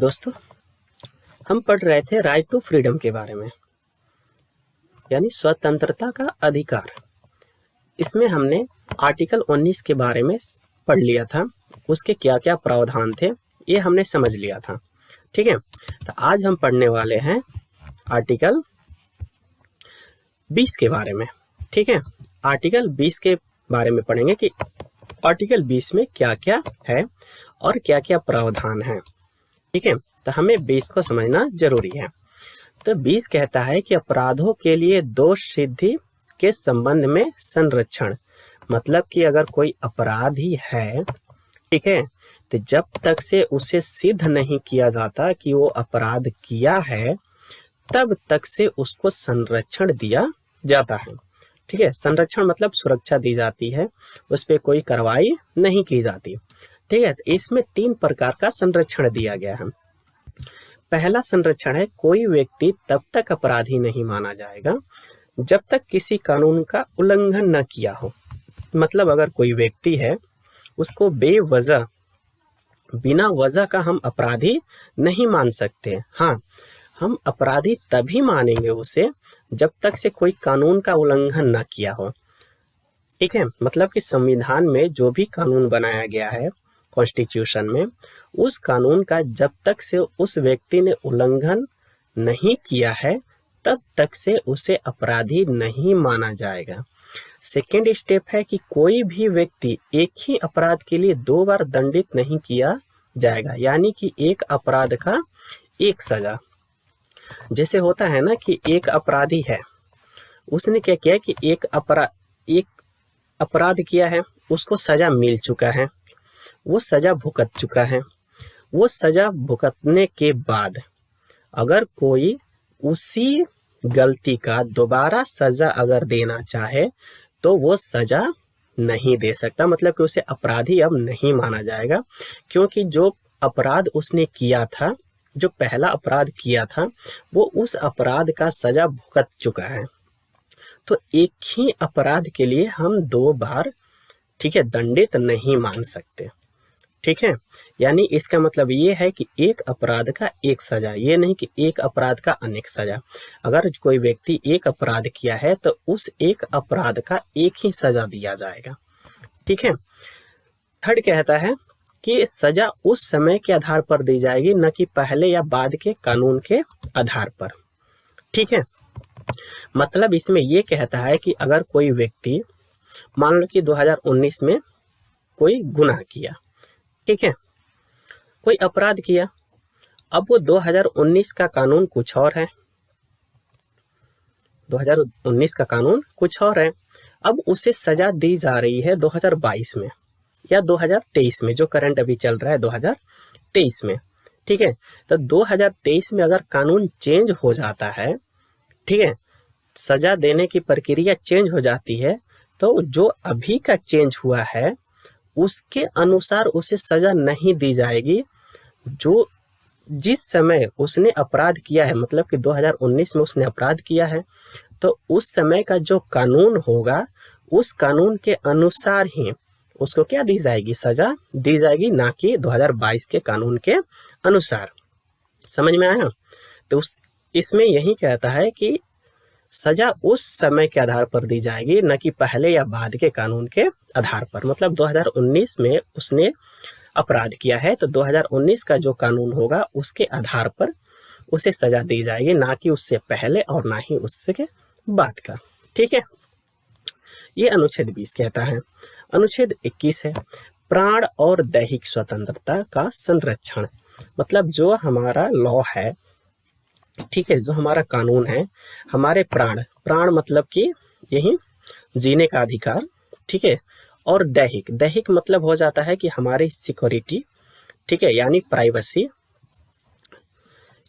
दोस्तों, हम पढ़ रहे थे राइट टू फ्रीडम के बारे में, यानी स्वतंत्रता का अधिकार। इसमें हमने आर्टिकल 19 के बारे में पढ़ लिया था। उसके क्या क्या प्रावधान थे ये हमने समझ लिया था। ठीक है, तो आज हम पढ़ने वाले हैं आर्टिकल 20 के बारे में। ठीक है, आर्टिकल 20 के बारे में पढ़ेंगे कि आर्टिकल 20 में क्या क्या है और क्या क्या प्रावधान है। ठीक है, तो हमें 20 को समझना जरूरी है। तो 20 कहता है कि अपराधों के लिए दोष सिद्धि के संबंध में संरक्षण। मतलब कि अगर कोई अपराधी है, ठीक है, तो जब तक से उसे सिद्ध नहीं किया जाता कि वो अपराध किया है, तब तक से उसको संरक्षण दिया जाता है। ठीक है, संरक्षण मतलब सुरक्षा दी जाती है, उस पर कोई कार्रवाई नहीं की जाती। ठीक है, तो इसमें 3 प्रकार का संरक्षण दिया गया है। पहला संरक्षण है, कोई व्यक्ति तब तक अपराधी नहीं माना जाएगा जब तक किसी कानून का उल्लंघन न किया हो। मतलब अगर कोई व्यक्ति है, उसको बेवजह बिना वजह का हम अपराधी नहीं मान सकते। हाँ, हम अपराधी तभी मानेंगे उसे जब तक से कोई कानून का उल्लंघन न किया हो। ठीक है, मतलब कि संविधान में जो भी कानून बनाया गया है, कॉन्स्टिट्यूशन में, उस कानून का जब तक से उस व्यक्ति ने उल्लंघन नहीं किया है, तब तक से उसे अपराधी नहीं माना जाएगा। सेकेंड स्टेप है कि कोई भी व्यक्ति एक ही अपराध के लिए 2 बार दंडित नहीं किया जाएगा। यानी कि एक अपराध का एक सजा। जैसे होता है ना कि एक अपराधी है, उसने क्या किया कि एक अपराध किया है, उसको सजा मिल चुका है, वो सजा भुगत चुका है। वो सजा भुगतने के बाद अगर कोई उसी गलती का दोबारा सजा अगर देना चाहे तो वो सजा नहीं दे सकता। मतलब कि उसे अपराधी अब नहीं माना जाएगा, क्योंकि जो अपराध उसने किया था, जो पहला अपराध किया था, वो उस अपराध का सजा भुगत चुका है। तो एक ही अपराध के लिए हम 2 बार, ठीक है, दंडित नहीं मान सकते। ठीक है, यानी इसका मतलब ये है कि एक अपराध का एक सजा, ये नहीं कि एक अपराध का अनेक सजा। अगर कोई व्यक्ति एक अपराध किया है तो उस एक अपराध का एक ही सजा दिया जाएगा। ठीक है, थर्ड कहता है कि सजा उस समय के आधार पर दी जाएगी, न कि पहले या बाद के कानून के आधार पर। ठीक है, मतलब इसमें ये कहता है कि अगर कोई व्यक्ति मान लो कि 2019 में कोई गुनाह किया, ठीक है, कोई अपराध किया, अब वो 2019 का कानून कुछ और है, 2019 का कानून कुछ और है। अब उसे सजा दी जा रही है 2022 में या 2023 में, जो करंट अभी चल रहा है 2023 में। ठीक है, तो 2023 में अगर कानून चेंज हो जाता है, ठीक है, सजा देने की प्रक्रिया चेंज हो जाती है, तो जो अभी का चेंज हुआ है उसके अनुसार उसे सजा नहीं दी जाएगी। जो जिस समय उसने अपराध किया है, मतलब कि 2019 में उसने अपराध किया है, तो उस समय का जो कानून होगा, उस कानून के अनुसार ही उसको क्या दी जाएगी, सजा दी जाएगी, ना कि 2022 के कानून के अनुसार। समझ में आया? तो इसमें यही कहता है कि सजा उस समय के आधार पर दी जाएगी, न कि पहले या बाद के कानून के आधार पर। मतलब 2019 में उसने अपराध किया है तो 2019 का जो कानून होगा उसके आधार पर उसे सजा दी जाएगी, ना कि उससे पहले और ना ही उससे के बाद का। ठीक है, ये अनुच्छेद 20 कहता है। अनुच्छेद 21 है, प्राण और दैहिक स्वतंत्रता का संरक्षण। मतलब जो हमारा लॉ है, ठीक है, जो हमारा कानून है, हमारे प्राण मतलब कि यही जीने का अधिकार, ठीक है, और दैहिक मतलब हो जाता है कि हमारी सिक्योरिटी, ठीक है, यानी प्राइवेसी,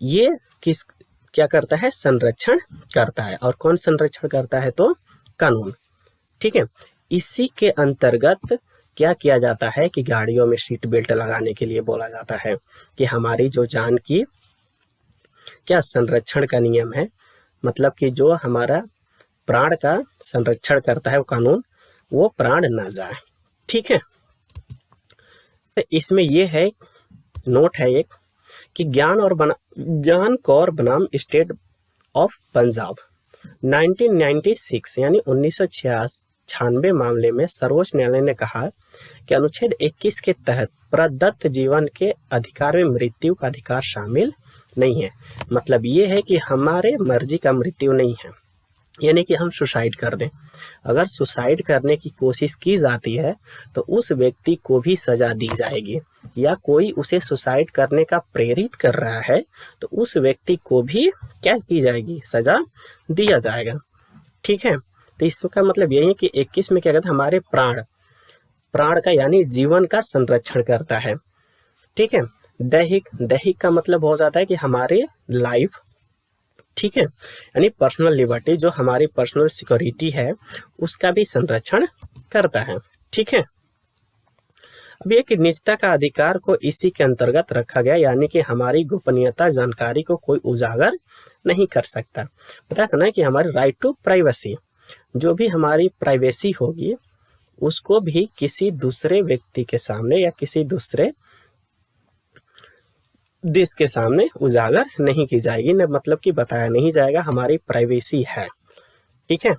ये क्या करता है, संरक्षण करता है। और कौन संरक्षण करता है, तो कानून। ठीक है, इसी के अंतर्गत क्या किया जाता है कि गाड़ियों में सीट बेल्ट लगाने के लिए बोला जाता है कि हमारी जो जान की क्या संरक्षण का नियम है। मतलब कि जो हमारा प्राण का संरक्षण करता है वो कानून, वो प्राण ना जाए। ठीक है, तो इसमें ये है, नोट है एक कि ज्ञान कौर बनाम स्टेट ऑफ पंजाब 1996 यानी 1996 मामले में सर्वोच्च न्यायालय ने कहा कि अनुच्छेद 21 के तहत प्रदत्त जीवन के अधिकार में मृत्यु का अधिकार शामिल नहीं है। मतलब ये है कि हमारे मर्जी का मृत्यु नहीं है, यानी कि हम सुसाइड कर दें। अगर सुसाइड करने की कोशिश की जाती है तो उस व्यक्ति को भी सजा दी जाएगी, या कोई उसे सुसाइड करने का प्रेरित कर रहा है तो उस व्यक्ति को भी क्या की जाएगी, सजा दिया जाएगा। ठीक है, तो इसका मतलब यही है कि 21 में क्या कहता है, हमारे प्राण का यानी जीवन का संरक्षण करता है। ठीक है, दैहिक का मतलब हो जाता है कि हमारे लाइफ, ठीक है, यानी पर्सनल लिबर्टी, जो हमारी पर्सनल सिक्योरिटी है उसका भी संरक्षण करता है। ठीक है, अब ये कि निजता का अधिकार को इसी के अंतर्गत रखा गया, यानी कि हमारी गोपनीयता जानकारी को कोई उजागर नहीं कर सकता। पता था ना कि हमारी राइट टू प्राइवेसी, जो भी हमारी प्राइवेसी होगी उसको भी किसी दूसरे व्यक्ति के सामने या किसी दूसरे देश के सामने उजागर नहीं की जाएगी, न मतलब कि बताया नहीं जाएगा, हमारी प्राइवेसी है। ठीक है,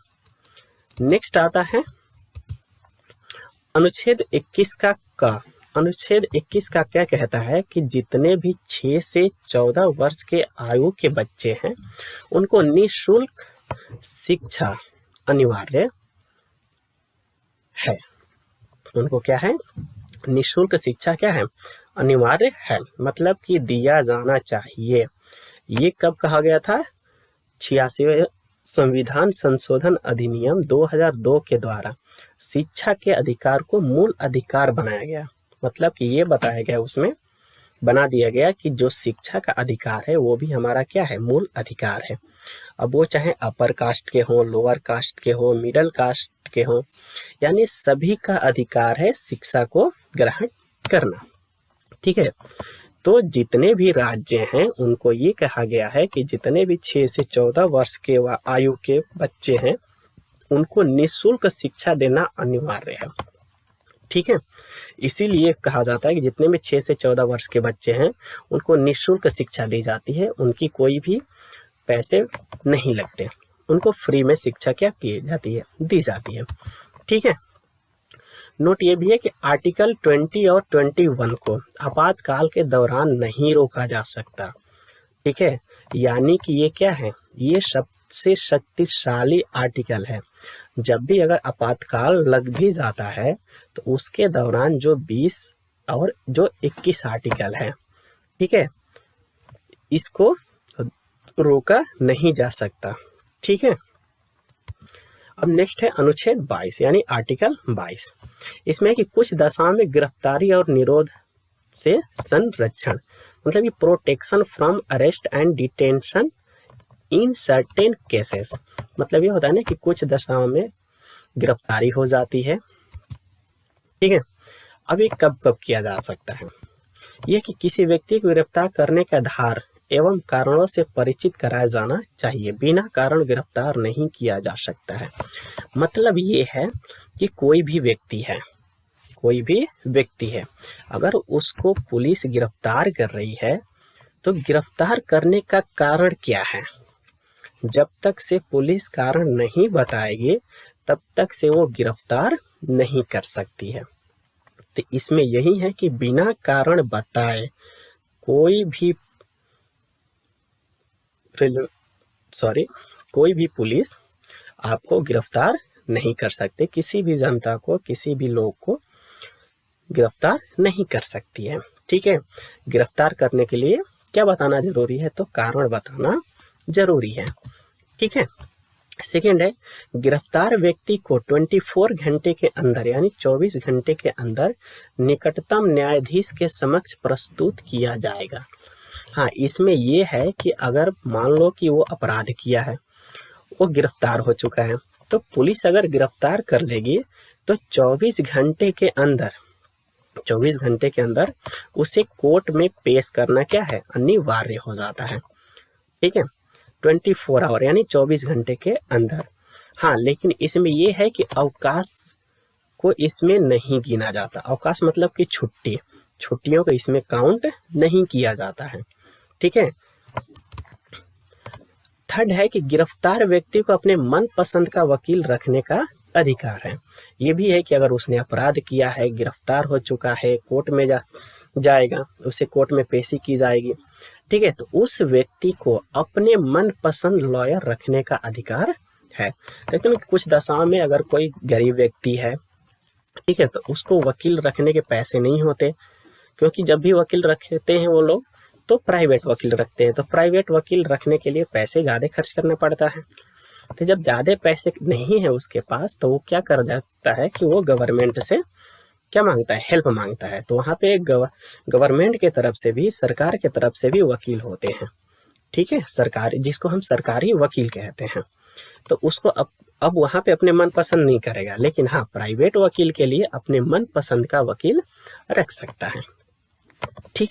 नेक्स्ट आता है अनुच्छेद 21 का अनुच्छेद 21 का क्या कहता है कि जितने भी 6 से 14 वर्ष के आयु के बच्चे हैं उनको निःशुल्क शिक्षा अनिवार्य है। उनको क्या है, निःशुल्क शिक्षा क्या है, अनिवार्य है, मतलब कि दिया जाना चाहिए। ये कब कहा गया था, 86वें संविधान संशोधन अधिनियम 2002 के द्वारा शिक्षा के अधिकार को मूल अधिकार बनाया गया। मतलब कि ये बताया गया, उसमें बना दिया गया कि जो शिक्षा का अधिकार है वो भी हमारा क्या है, मूल अधिकार है। अब वो चाहे अपर कास्ट के हो, लोअर कास्ट के हो, मिडिल कास्ट के हो, यानी सभी का अधिकार है शिक्षा को ग्रहण करना। ठीक है, तो जितने भी राज्य हैं उनको ये कहा गया है कि जितने भी 6 से 14 वर्ष के आयु के बच्चे हैं उनको निःशुल्क शिक्षा देना अनिवार्य है। ठीक है, इसीलिए कहा जाता है कि जितने भी 6 से 14 वर्ष के बच्चे हैं उनको निःशुल्क शिक्षा दी जाती है, उनकी कोई भी पैसे नहीं लगते, उनको फ्री में शिक्षा क्या की जाती है, दी जाती है। ठीक है, नोट ये भी है कि आर्टिकल 20 और 21 को आपातकाल के दौरान नहीं रोका जा सकता। ठीक है, यानी कि ये क्या है, ये सबसे शक्तिशाली आर्टिकल है। जब भी अगर आपातकाल लग भी जाता है तो उसके दौरान जो 20 और जो 21 आर्टिकल है, ठीक है, इसको रोका नहीं जा सकता। ठीक है, अब नेक्स्ट है अनुच्छेद 22 यानी आर्टिकल 22। इसमें कि कुछ दशाओं में गिरफ्तारी और निरोध से संरक्षण, मतलब ये protection from arrest and detention in certain cases. मतलब ये होता है ना कि कुछ दशाओं में गिरफ्तारी हो जाती है। ठीक है, अब ये कब कब किया जा सकता है, यह कि किसी व्यक्ति को गिरफ्तार करने के आधार एवं कारणों से परिचित कराया जाना चाहिए, बिना कारण गिरफ्तार नहीं किया जा सकता है। मतलब ये है कि कोई भी व्यक्ति है अगर उसको पुलिस गिरफ्तार कर रही है तो गिरफ्तार करने का कारण क्या है, जब तक से पुलिस कारण नहीं बताएगी तब तक से वो गिरफ्तार नहीं कर सकती है। तो इसमें यही है कि बिना कारण बताए कोई भी पुलिस आपको गिरफ्तार नहीं कर सकते, किसी भी जनता को, किसी भी लोग को गिरफ्तार नहीं कर सकती है। ठीक है, गिरफ्तार करने के लिए क्या बताना जरूरी है, तो कारण बताना जरूरी है। ठीक है, सेकेंड है गिरफ्तार व्यक्ति को 24 घंटे के अंदर यानी 24 घंटे के अंदर निकटतम न्यायाधीश के समक्ष प्रस्तुत किया जाएगा। हाँ, इसमें ये है कि अगर मान लो कि वो अपराध किया है, वो गिरफ्तार हो चुका है, तो पुलिस अगर गिरफ्तार कर लेगी तो 24 घंटे के अंदर उसे कोर्ट में पेश करना क्या है, अनिवार्य हो जाता है। ठीक है, 24 आवर यानी 24 घंटे के अंदर। हाँ, लेकिन इसमें यह है कि अवकाश को इसमें नहीं गिना जाता। अवकाश मतलब कि छुट्टी, छुट्टियों को इसमें काउंट नहीं किया जाता है। ठीक है। थर्ड है कि गिरफ्तार व्यक्ति को अपने मनपसंद का वकील रखने का अधिकार है। ये भी है कि अगर उसने अपराध किया है, गिरफ्तार हो चुका है, कोर्ट में जाएगा, उसे कोर्ट में पेशी की जाएगी। ठीक है। तो उस व्यक्ति को अपने मनपसंद लॉयर रखने का अधिकार है। लेकिन कुछ दशाओं में अगर कोई गरीब व्यक्ति है, ठीक है, तो उसको वकील रखने के पैसे नहीं होते, क्योंकि जब भी वकील रखते हैं वो लोग तो प्राइवेट वकील रखते हैं। तो प्राइवेट वकील रखने के लिए पैसे ज़्यादा खर्च करना पड़ता है। तो जब ज़्यादा पैसे नहीं है उसके पास, तो वो क्या कर देता है कि वो गवर्नमेंट से क्या मांगता है, हेल्प मांगता है। तो वहाँ पे गवर्नमेंट के तरफ से भी, सरकार के तरफ से भी वकील होते हैं। ठीक है। सरकारी, जिसको हम सरकारी वकील कहते हैं। तो उसको अब वहाँ पे अपने मन पसंद नहीं करेगा, लेकिन हाँ, प्राइवेट वकील के लिए अपने मन पसंद का वकील रख सकता है। ठीक है।